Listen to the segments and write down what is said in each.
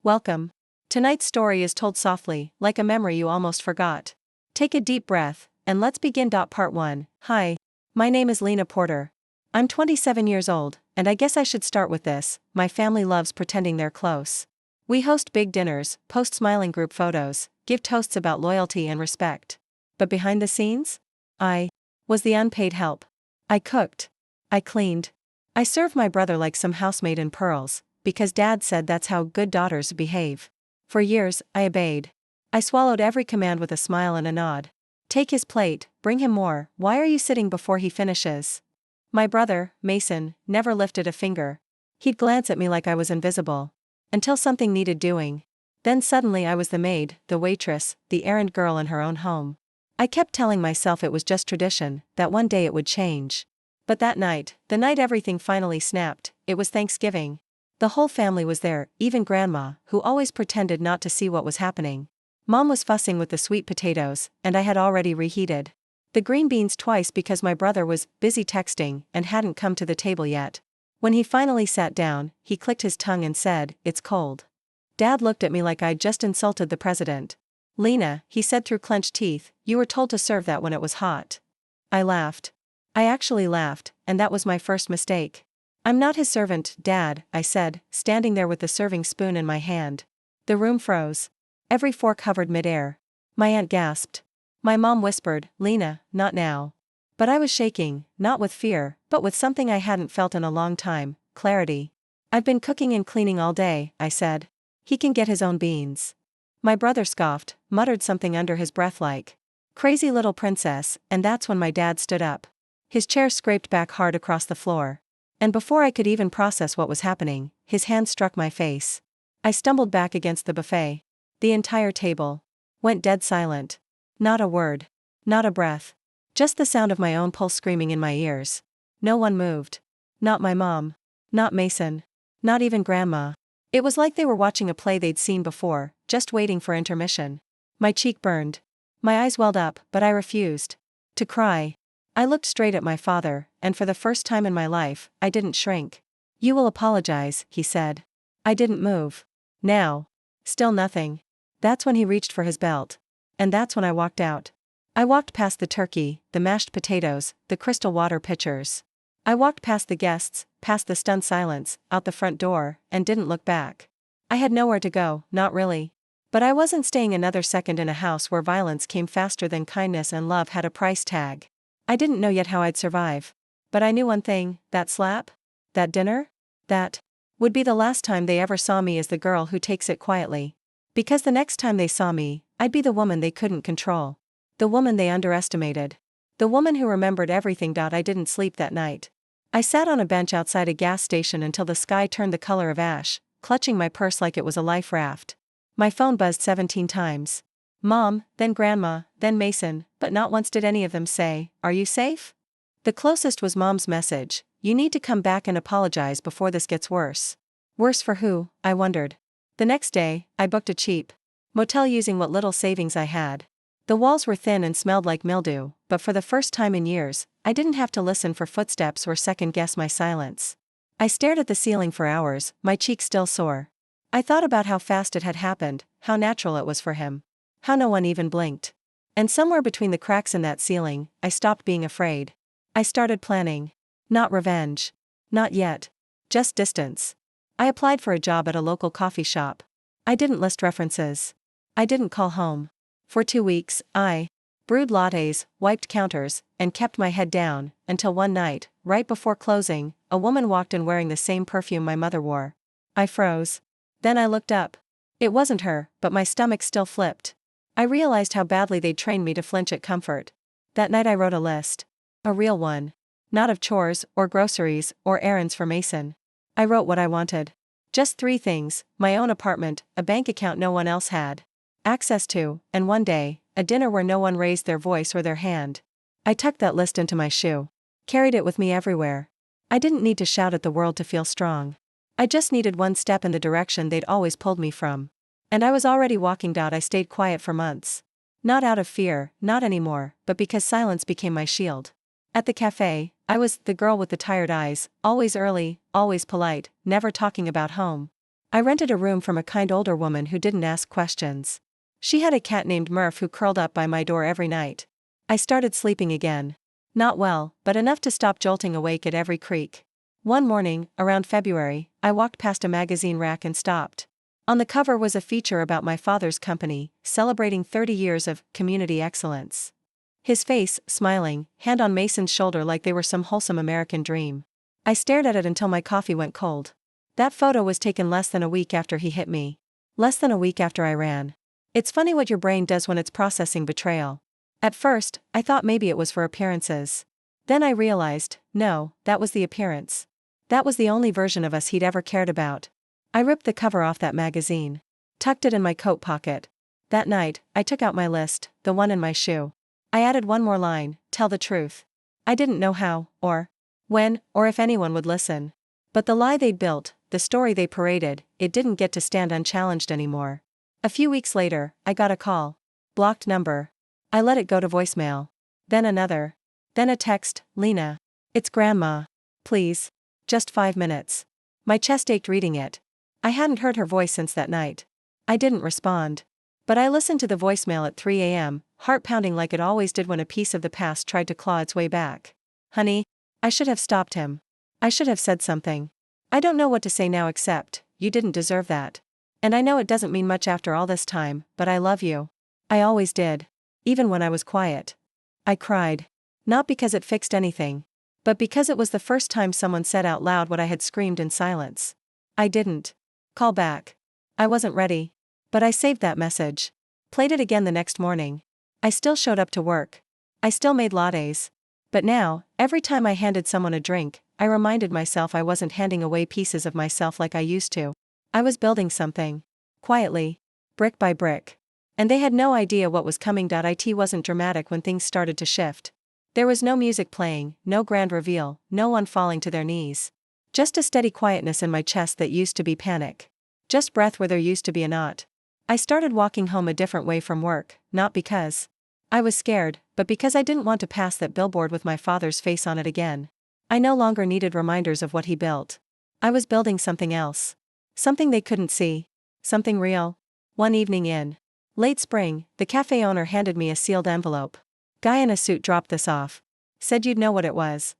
Welcome. Tonight's story is told softly, like a memory you almost forgot. Take a deep breath, and let's begin. Part 1. Hi. My name is Lena Porter. I'm 27 years old, and I guess I should start with this: my family loves pretending they're close. We host big dinners, post smiling group photos, give toasts about loyalty and respect. But behind the scenes? I was the unpaid help. I cooked. I cleaned. I served my brother like some housemaid in pearls, because Dad said that's how good daughters behave. For years, I obeyed. I swallowed every command with a smile and a nod. Take his plate, bring him more, why are you sitting before he finishes? My brother, Mason, never lifted a finger. He'd glance at me like I was invisible. Until something needed doing. Then suddenly I was the maid, the waitress, the errand girl in her own home. I kept telling myself it was just tradition, that one day it would change. But that night, the night everything finally snapped, it was Thanksgiving. The whole family was there, even Grandma, who always pretended not to see what was happening. Mom was fussing with the sweet potatoes, and I had already reheated the green beans twice because my brother was busy texting and hadn't come to the table yet. When he finally sat down, he clicked his tongue and said, "It's cold." Dad looked at me like I'd just insulted the president. "Lena," he said through clenched teeth, "you were told to serve that when it was hot." I laughed. I actually laughed, and that was my first mistake. "I'm not his servant, Dad," I said, standing there with the serving spoon in my hand. The room froze. Every fork hovered midair. My aunt gasped. My mom whispered, "Lena, not now." But I was shaking, not with fear, but with something I hadn't felt in a long time: clarity. "I've been cooking and cleaning all day," I said. "He can get his own beans." My brother scoffed, muttered something under his breath like, "Crazy little princess," and that's when my dad stood up. His chair scraped back hard across the floor. And before I could even process what was happening, his hand struck my face. I stumbled back against the buffet. The entire table went dead silent. Not a word. Not a breath. Just the sound of my own pulse screaming in my ears. No one moved. Not my mom. Not Mason. Not even Grandma. It was like they were watching a play they'd seen before, just waiting for intermission. My cheek burned. My eyes welled up, but I refused to cry. I looked straight at my father, and for the first time in my life, I didn't shrink. "You will apologize," he said. I didn't move. Now. Still nothing. That's when he reached for his belt. And that's when I walked out. I walked past the turkey, the mashed potatoes, the crystal water pitchers. I walked past the guests, past the stunned silence, out the front door, and didn't look back. I had nowhere to go, not really. But I wasn't staying another second in a house where violence came faster than kindness and love had a price tag. I didn't know yet how I'd survive. But I knew one thing: that slap? That dinner? That would be the last time they ever saw me as the girl who takes it quietly. Because the next time they saw me, I'd be the woman they couldn't control. The woman they underestimated. The woman who remembered everything. I didn't sleep that night. I sat on a bench outside a gas station until the sky turned the color of ash, clutching my purse like it was a life raft. My phone buzzed 17 times. Mom, then Grandma, then Mason, but not once did any of them say, "Are you safe?" The closest was Mom's message: "You need to come back and apologize before this gets worse." Worse for who? I wondered. The next day, I booked a cheap motel using what little savings I had. The walls were thin and smelled like mildew, but for the first time in years, I didn't have to listen for footsteps or second-guess my silence. I stared at the ceiling for hours, my cheeks still sore. I thought about how fast it had happened, how natural it was for him. How no one even blinked. And somewhere between the cracks in that ceiling, I stopped being afraid. I started planning. Not revenge. Not yet. Just distance. I applied for a job at a local coffee shop. I didn't list references. I didn't call home. For 2 weeks, I brewed lattes, wiped counters, and kept my head down, until one night, right before closing, a woman walked in wearing the same perfume my mother wore. I froze. Then I looked up. It wasn't her, but my stomach still flipped. I realized how badly they'd trained me to flinch at comfort. That night I wrote a list. A real one. Not of chores, or groceries, or errands for Mason. I wrote what I wanted. Just 3 things: my own apartment, a bank account no one else had access to, and one day, a dinner where no one raised their voice or their hand. I tucked that list into my shoe. Carried it with me everywhere. I didn't need to shout at the world to feel strong. I just needed one step in the direction they'd always pulled me from. And I was already walking. I stayed quiet for months. Not out of fear, not anymore, but because silence became my shield. At the cafe, I was the girl with the tired eyes, always early, always polite, never talking about home. I rented a room from a kind older woman who didn't ask questions. She had a cat named Murph who curled up by my door every night. I started sleeping again. Not well, but enough to stop jolting awake at every creak. One morning, around February, I walked past a magazine rack and stopped. On the cover was a feature about my father's company, celebrating 30 years of community excellence. His face, smiling, hand on Mason's shoulder like they were some wholesome American dream. I stared at it until my coffee went cold. That photo was taken less than a week after he hit me. Less than a week after I ran. It's funny what your brain does when it's processing betrayal. At first, I thought maybe it was for appearances. Then I realized, no, that was the appearance. That was the only version of us he'd ever cared about. I ripped the cover off that magazine. Tucked it in my coat pocket. That night, I took out my list, the one in my shoe. I added one more line, tell the truth. I didn't know how, or when, or if anyone would listen. But the lie they'd built, the story they paraded, it didn't get to stand unchallenged anymore. A few weeks later, I got a call. Blocked number. I let it go to voicemail. Then another. Then a text, Lena. It's Grandma. Please. Just 5 minutes. My chest ached reading it. I hadn't heard her voice since that night. I didn't respond. But I listened to the voicemail at 3 a.m., heart pounding like it always did when a piece of the past tried to claw its way back. Honey, I should have stopped him. I should have said something. I don't know what to say now except, you didn't deserve that. And I know it doesn't mean much after all this time, but I love you. I always did. Even when I was quiet. I cried. Not because it fixed anything. But because it was the first time someone said out loud what I had screamed in silence. I didn't call back. I wasn't ready. But I saved that message. Played it again the next morning. I still showed up to work. I still made lattes. But now, every time I handed someone a drink, I reminded myself I wasn't handing away pieces of myself like I used to. I was building something. Quietly. Brick by brick. And they had no idea what was coming. It wasn't dramatic when things started to shift. There was no music playing, no grand reveal, no one falling to their knees. Just a steady quietness in my chest that used to be panic. Just breath where there used to be a knot. I started walking home a different way from work, not because I was scared, but because I didn't want to pass that billboard with my father's face on it again. I no longer needed reminders of what he built. I was building something else. Something they couldn't see. Something real. One evening in late spring, the cafe owner handed me a sealed envelope. Guy in a suit dropped this off. Said you'd know what it was.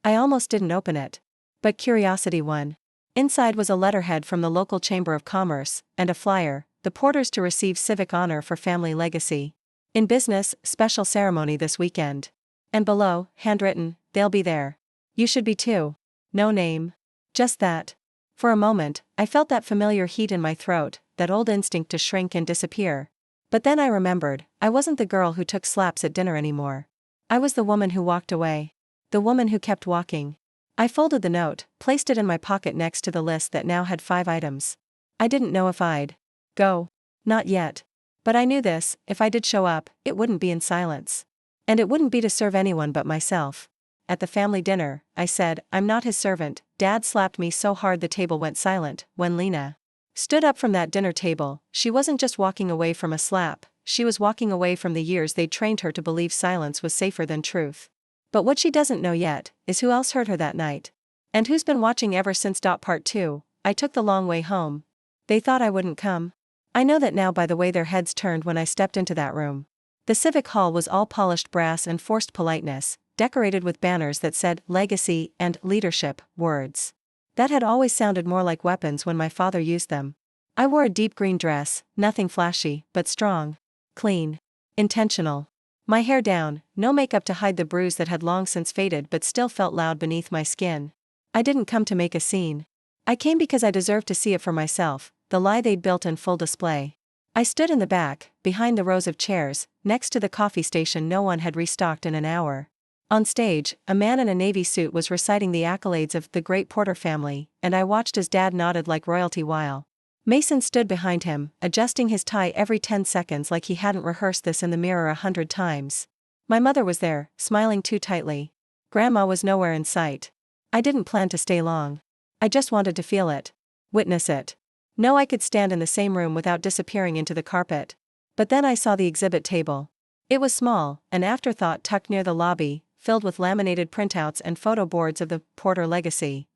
I almost didn't open it. But curiosity won. Inside was a letterhead from the local Chamber of Commerce, and a flyer, the Porters to receive civic honor for family legacy. In business, special ceremony this weekend. And below, handwritten, they'll be there. You should be too. No name. Just that. For a moment, I felt that familiar heat in my throat, that old instinct to shrink and disappear. But then I remembered, I wasn't the girl who took slaps at dinner anymore. I was the woman who walked away. The woman who kept walking. I folded the note, placed it in my pocket next to the list that now had 5 items. I didn't know if I'd go. Not yet. But I knew this, if I did show up, it wouldn't be in silence. And it wouldn't be to serve anyone but myself. At the family dinner, I said, I'm not his servant. Dad slapped me so hard the table went silent. When Lena stood up from that dinner table, she wasn't just walking away from a slap, she was walking away from the years they'd trained her to believe silence was safer than truth. But what she doesn't know yet, is who else heard her that night. And who's been watching ever since. Part 2, I took the long way home. They thought I wouldn't come. I know that now by the way their heads turned when I stepped into that room. The civic hall was all polished brass and forced politeness, decorated with banners that said legacy and leadership words. That had always sounded more like weapons when my father used them. I wore a deep green dress, nothing flashy, but strong. Clean. Intentional. My hair down, no makeup to hide the bruise that had long since faded but still felt loud beneath my skin. I didn't come to make a scene. I came because I deserved to see it for myself, the lie they'd built in full display. I stood in the back, behind the rows of chairs, next to the coffee station no one had restocked in an hour. On stage, a man in a navy suit was reciting the accolades of the great Porter family, and I watched as Dad nodded like royalty while Mason stood behind him, adjusting his tie every 10 seconds like he hadn't rehearsed this in the mirror 100 times. My mother was there, smiling too tightly. Grandma was nowhere in sight. I didn't plan to stay long. I just wanted to feel it. Witness it. Know I could stand in the same room without disappearing into the carpet. But then I saw the exhibit table. It was small, an afterthought tucked near the lobby, filled with laminated printouts and photo boards of the Porter legacy.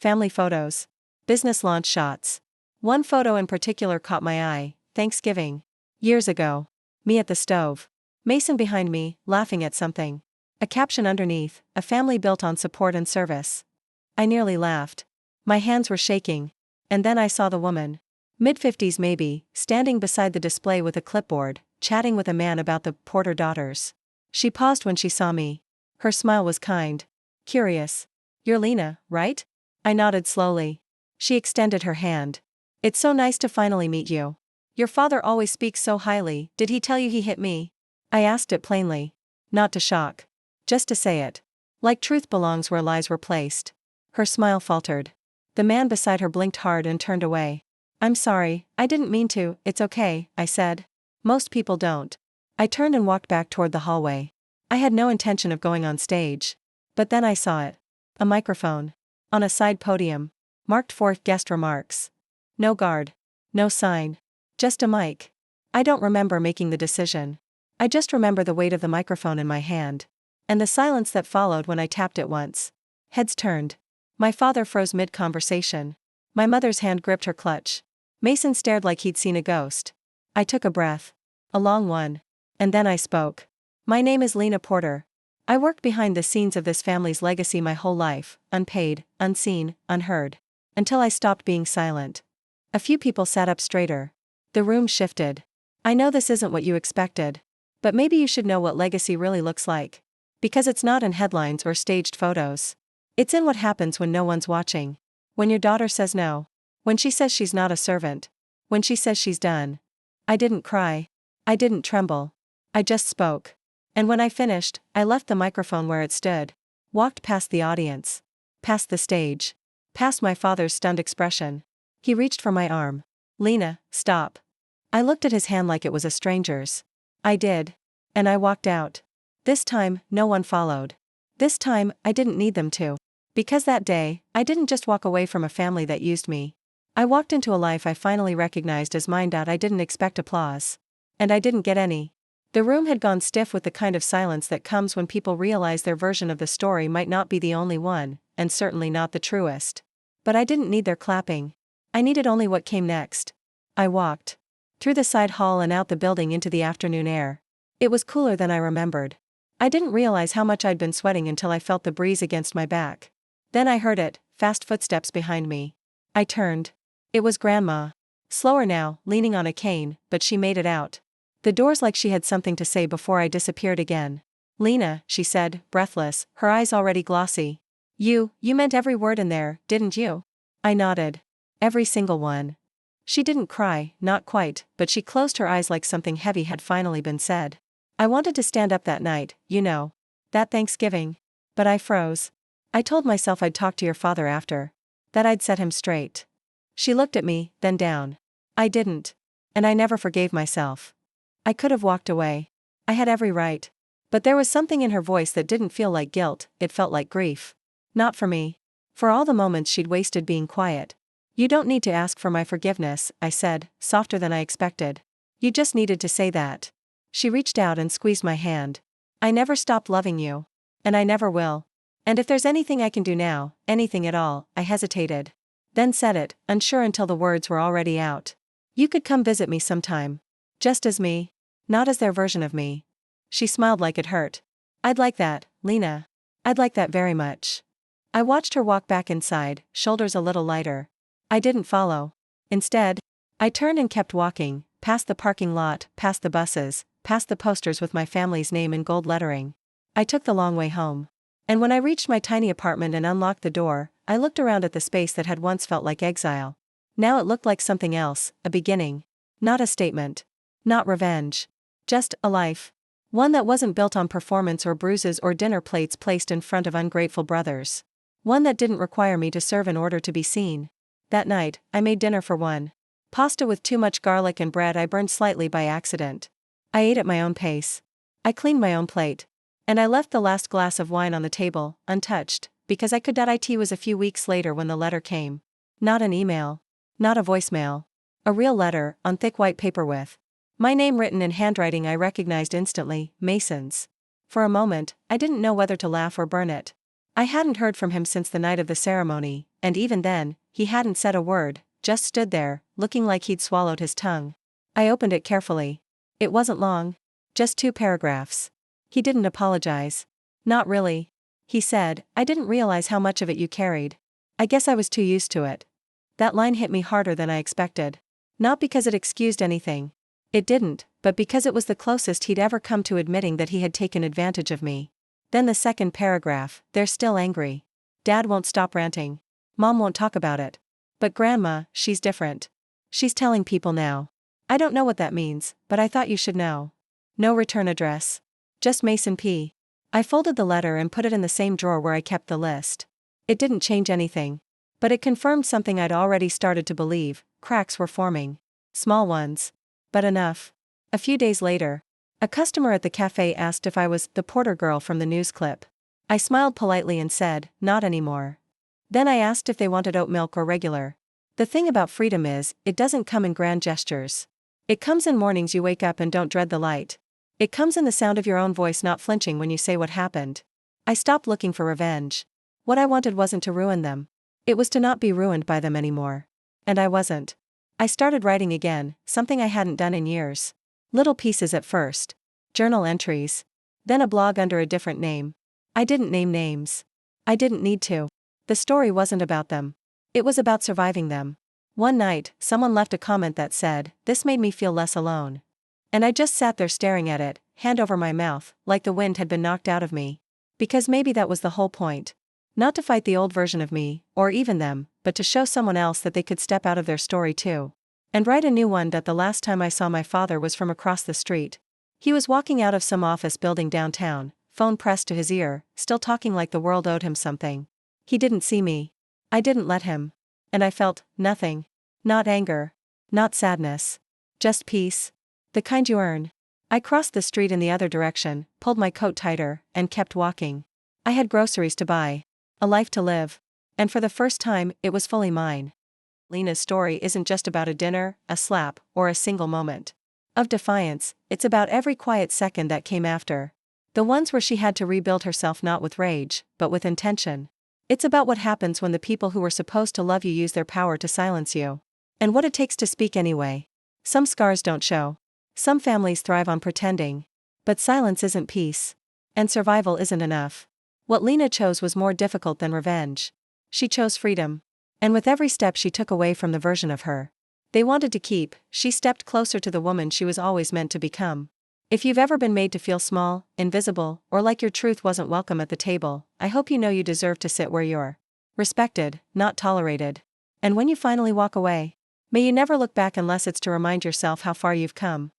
Family photos. Business launch shots. One photo in particular caught my eye: Thanksgiving. Years ago. Me at the stove. Mason behind me, laughing at something. A caption underneath: a family built on support and service. I nearly laughed. My hands were shaking. And then I saw the woman. Mid-50s maybe, standing beside the display with a clipboard, chatting with a man about the Porter daughters. She paused when she saw me. Her smile was kind. Curious. You're Lena, right? I nodded slowly. She extended her hand. It's so nice to finally meet you. Your father always speaks so highly. Did he tell you he hit me? I asked it plainly. Not to shock. Just to say it. Like truth belongs where lies were placed. Her smile faltered. The man beside her blinked hard and turned away. I'm sorry, I didn't mean to. It's okay, I said. Most people don't. I turned and walked back toward the hallway. I had no intention of going on stage. But then I saw it. A microphone. On a side podium. Marked for guest remarks. No guard. No sign. Just a mic. I don't remember making the decision. I just remember the weight of the microphone in my hand. And the silence that followed when I tapped it once. Heads turned. My father froze mid-conversation. My mother's hand gripped her clutch. Mason stared like he'd seen a ghost. I took a breath. A long one. And then I spoke. My name is Lena Porter. I worked behind the scenes of this family's legacy my whole life, unpaid, unseen, unheard. Until I stopped being silent. A few people sat up straighter. The room shifted. I know this isn't what you expected. But maybe you should know what legacy really looks like. Because it's not in headlines or staged photos. It's in what happens when no one's watching. When your daughter says no. When she says she's not a servant. When she says she's done. I didn't cry. I didn't tremble. I just spoke. And when I finished, I left the microphone where it stood. Walked past the audience. Past the stage. Past my father's stunned expression. He reached for my arm. Lena, stop. I looked at his hand like it was a stranger's. I did. And I walked out. This time, no one followed. This time, I didn't need them to. Because that day, I didn't just walk away from a family that used me. I walked into a life I finally recognized as mine. I didn't expect applause. And I didn't get any. The room had gone stiff with the kind of silence that comes when people realize their version of the story might not be the only one, and certainly not the truest. But I didn't need their clapping. I needed only what came next. I walked. Through the side hall and out the building into the afternoon air. It was cooler than I remembered. I didn't realize how much I'd been sweating until I felt the breeze against my back. Then I heard it, fast footsteps behind me. I turned. It was Grandma. Slower now, leaning on a cane, but she made it out. The doors like she had something to say before I disappeared again. Lena, she said, breathless, her eyes already glossy. You meant every word in there, didn't you? I nodded. Every single one. She didn't cry, not quite, but she closed her eyes like something heavy had finally been said. I wanted to stand up that night, you know. That Thanksgiving. But I froze. I told myself I'd talk to your father after. That I'd set him straight. She looked at me, then down. I didn't. And I never forgave myself. I could have walked away. I had every right. But there was something in her voice that didn't feel like guilt, it felt like grief. Not for me. For all the moments she'd wasted being quiet. You don't need to ask for my forgiveness, I said, softer than I expected. You just needed to say that. She reached out and squeezed my hand. I never stopped loving you. And I never will. And if there's anything I can do now, anything at all, I hesitated. Then said it, unsure until the words were already out. You could come visit me sometime. Just as me. Not as their version of me. She smiled like it hurt. I'd like that, Lena. I'd like that very much. I watched her walk back inside, shoulders a little lighter. I didn't follow. Instead, I turned and kept walking, past the parking lot, past the buses, past the posters with my family's name in gold lettering. I took the long way home. And when I reached my tiny apartment and unlocked the door, I looked around at the space that had once felt like exile. Now it looked like something else, a beginning. Not a statement. Not revenge. Just a life. One that wasn't built on performance or bruises or dinner plates placed in front of ungrateful brothers. One that didn't require me to serve in order to be seen. That night, I made dinner for one. Pasta with too much garlic and bread I burned slightly by accident. I ate at my own pace. I cleaned my own plate. And I left the last glass of wine on the table, untouched, because I could. It was a few weeks later when the letter came. Not an email. Not a voicemail. A real letter, on thick white paper with my name written in handwriting I recognized instantly, Mason's. For a moment, I didn't know whether to laugh or burn it. I hadn't heard from him since the night of the ceremony, and even then, he hadn't said a word, just stood there, looking like he'd swallowed his tongue. I opened it carefully. It wasn't long. Just 2 paragraphs. He didn't apologize. Not really. He said, I didn't realize how much of it you carried. I guess I was too used to it. That line hit me harder than I expected. Not because it excused anything. It didn't, but because it was the closest he'd ever come to admitting that he had taken advantage of me. Then the second paragraph, they're still angry. Dad won't stop ranting. Mom won't talk about it. But Grandma, she's different. She's telling people now. I don't know what that means, but I thought you should know. No return address. Just Mason P. I folded the letter and put it in the same drawer where I kept the list. It didn't change anything. But it confirmed something I'd already started to believe: cracks were forming. Small ones. But enough. A few days later, a customer at the cafe asked if I was the Porter girl from the news clip. I smiled politely and said, not anymore. Then I asked if they wanted oat milk or regular. The thing about freedom is, it doesn't come in grand gestures. It comes in mornings you wake up and don't dread the light. It comes in the sound of your own voice not flinching when you say what happened. I stopped looking for revenge. What I wanted wasn't to ruin them. It was to not be ruined by them anymore. And I wasn't. I started writing again, something I hadn't done in years. Little pieces at first. Journal entries. Then a blog under a different name. I didn't name names. I didn't need to. The story wasn't about them. It was about surviving them. One night, someone left a comment that said, this made me feel less alone. And I just sat there staring at it, hand over my mouth, like the wind had been knocked out of me. Because maybe that was the whole point. Not to fight the old version of me, or even them, but to show someone else that they could step out of their story too. And write a new one. That the last time I saw my father was from across the street. He was walking out of some office building downtown, phone pressed to his ear, still talking like the world owed him something. He didn't see me. I didn't let him. And I felt nothing. Not anger. Not sadness. Just peace. The kind you earn. I crossed the street in the other direction, pulled my coat tighter, and kept walking. I had groceries to buy. A life to live. And for the first time, it was fully mine. Lena's story isn't just about a dinner, a slap, or a single moment of defiance. It's about every quiet second that came after. The ones where she had to rebuild herself not with rage, but with intention. It's about what happens when the people who were supposed to love you use their power to silence you. And what it takes to speak anyway. Some scars don't show. Some families thrive on pretending. But silence isn't peace. And survival isn't enough. What Lena chose was more difficult than revenge. She chose freedom. And with every step she took away from the version of her they wanted to keep, she stepped closer to the woman she was always meant to become. If you've ever been made to feel small, invisible, or like your truth wasn't welcome at the table, I hope you know you deserve to sit where you're respected, not tolerated. And when you finally walk away, may you never look back unless it's to remind yourself how far you've come.